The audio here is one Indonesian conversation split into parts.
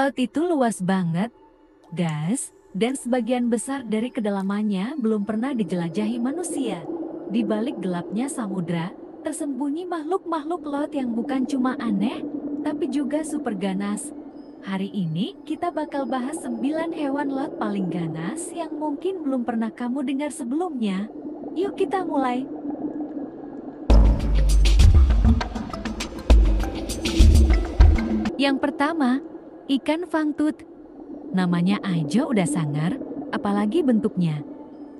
Laut itu luas banget, guys, dan sebagian besar dari kedalamannya belum pernah dijelajahi manusia. Di balik gelapnya samudra, tersembunyi makhluk-makhluk laut yang bukan cuma aneh, tapi juga super ganas. Hari ini kita bakal bahas 9 hewan laut paling ganas yang mungkin belum pernah kamu dengar sebelumnya. Yuk kita mulai. Yang pertama, ikan fangtut. Namanya aja udah sangar, apalagi bentuknya.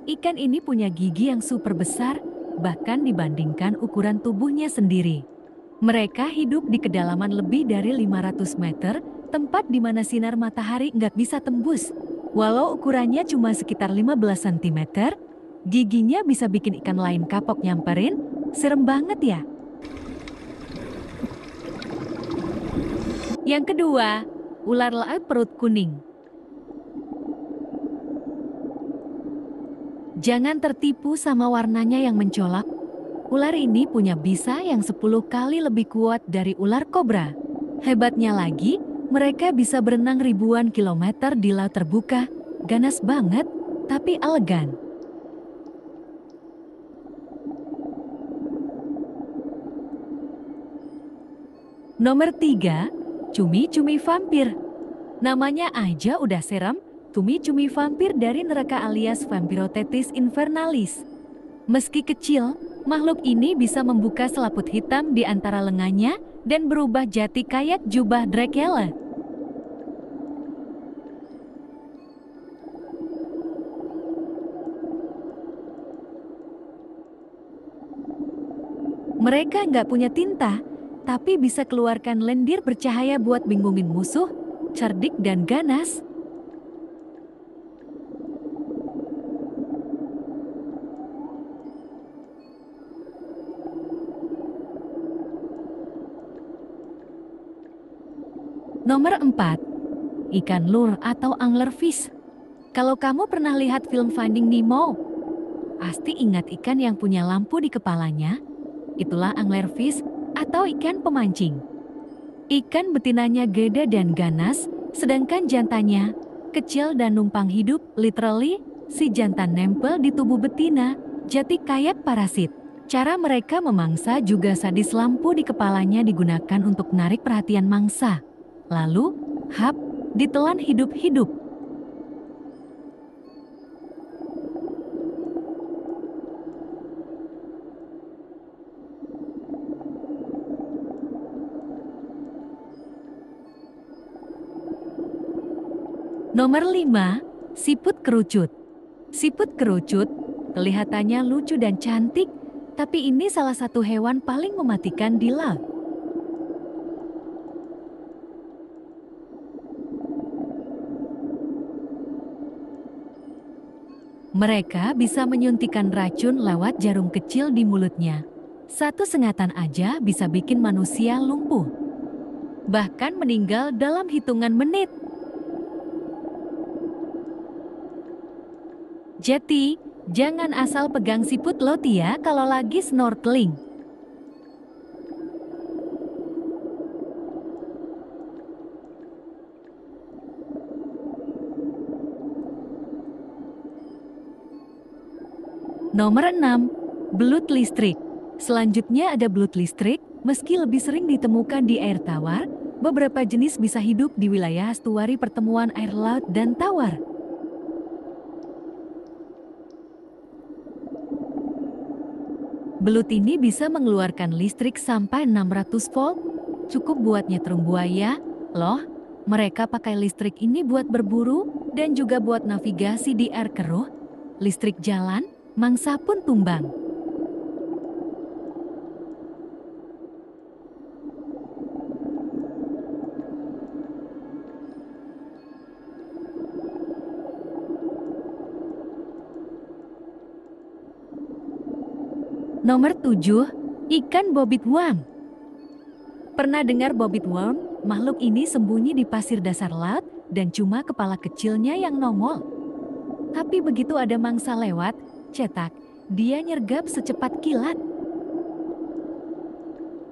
Ikan ini punya gigi yang super besar, bahkan dibandingkan ukuran tubuhnya sendiri. Mereka hidup di kedalaman lebih dari 500 meter, tempat di mana sinar matahari nggak bisa tembus. Walau ukurannya cuma sekitar 15 cm, giginya bisa bikin ikan lain kapok nyamperin. Serem banget ya. Yang kedua, ular laut perut kuning. Jangan tertipu sama warnanya yang mencolok. Ular ini punya bisa yang 10 kali lebih kuat dari ular kobra. Hebatnya lagi, mereka bisa berenang ribuan kilometer di laut terbuka. Ganas banget, tapi elegan. Nomor 3, cumi-cumi vampir. Namanya aja udah serem. Cumi-cumi vampir dari neraka alias Vampirothetis invernalis. Meski kecil, makhluk ini bisa membuka selaput hitam di antara lengannya dan berubah jadi kayak jubah Dracula. Mereka nggak punya tinta, tapi bisa keluarkan lendir bercahaya buat bingungin musuh, cerdik dan ganas. Nomor 4, ikan lure atau anglerfish. Kalau kamu pernah lihat film Finding Nemo, pasti ingat ikan yang punya lampu di kepalanya. Itulah anglerfish atau ikan pemancing. Ikan betinanya gede dan ganas, sedangkan jantannya kecil dan numpang hidup. Literally, si jantan nempel di tubuh betina, jadi kayak parasit. Cara mereka memangsa juga sadis, lampu di kepalanya digunakan untuk menarik perhatian mangsa. Lalu, ditelan hidup-hidup. Nomor 5, siput kerucut. Siput kerucut kelihatannya lucu dan cantik, tapi ini salah satu hewan paling mematikan di laut. Mereka bisa menyuntikkan racun lewat jarum kecil di mulutnya. Satu sengatan aja bisa bikin manusia lumpuh, bahkan meninggal dalam hitungan menit. Jadi, jangan asal pegang siput laut ya kalau lagi snorkeling. Nomor 6, belut listrik. Selanjutnya ada belut listrik. Meski lebih sering ditemukan di air tawar, beberapa jenis bisa hidup di wilayah estuari pertemuan air laut dan tawar. Belut ini bisa mengeluarkan listrik sampai 600 volt, cukup buat nyetrum buaya. Loh, mereka pakai listrik ini buat berburu dan juga buat navigasi di air keruh. Listrik jalan, mangsa pun tumbang. Nomor 7, ikan bobit worm. Pernah dengar bobit worm? Makhluk ini sembunyi di pasir dasar laut dan cuma kepala kecilnya yang nongol. Tapi begitu ada mangsa lewat, cetak, dia nyergap secepat kilat.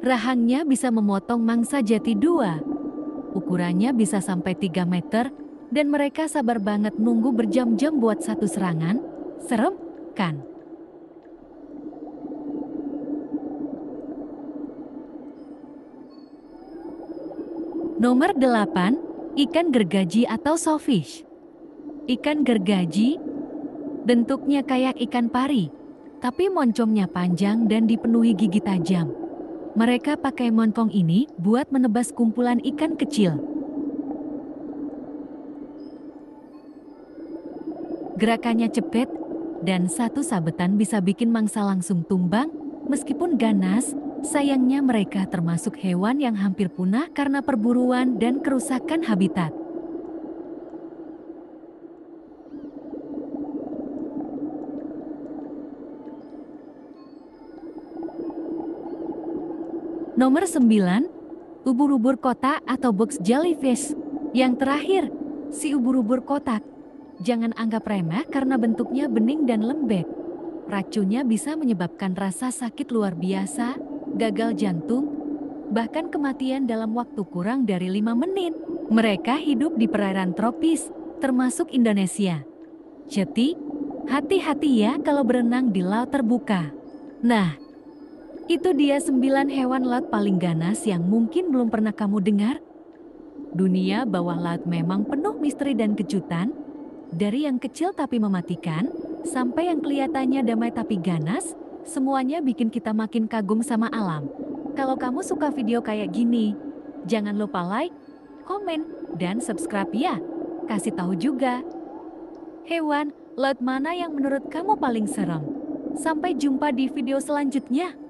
Rahangnya bisa memotong mangsa jadi dua. Ukurannya bisa sampai 3 meter dan mereka sabar banget nunggu berjam-jam buat satu serangan. Serem, kan? Nomor 8, ikan gergaji atau sawfish. Ikan gergaji bentuknya kayak ikan pari, tapi moncongnya panjang dan dipenuhi gigi tajam. Mereka pakai moncong ini buat menebas kumpulan ikan kecil. Gerakannya cepet, dan satu sabetan bisa bikin mangsa langsung tumbang. Meskipun ganas, sayangnya mereka termasuk hewan yang hampir punah karena perburuan dan kerusakan habitat. Nomor 9, ubur-ubur kotak atau box jellyfish. Yang terakhir, si ubur-ubur kotak. Jangan anggap remeh karena bentuknya bening dan lembek. Racunnya bisa menyebabkan rasa sakit luar biasa, gagal jantung, bahkan kematian dalam waktu kurang dari 5 menit. Mereka hidup di perairan tropis, termasuk Indonesia. Jadi, hati-hati ya kalau berenang di laut terbuka. Nah, itu dia 9 hewan laut paling ganas yang mungkin belum pernah kamu dengar. Dunia bawah laut memang penuh misteri dan kejutan. Dari yang kecil tapi mematikan, sampai yang kelihatannya damai tapi ganas, semuanya bikin kita makin kagum sama alam. Kalau kamu suka video kayak gini, jangan lupa like, komen, dan subscribe ya. Kasih tahu juga, hewan laut mana yang menurut kamu paling serem. Sampai jumpa di video selanjutnya.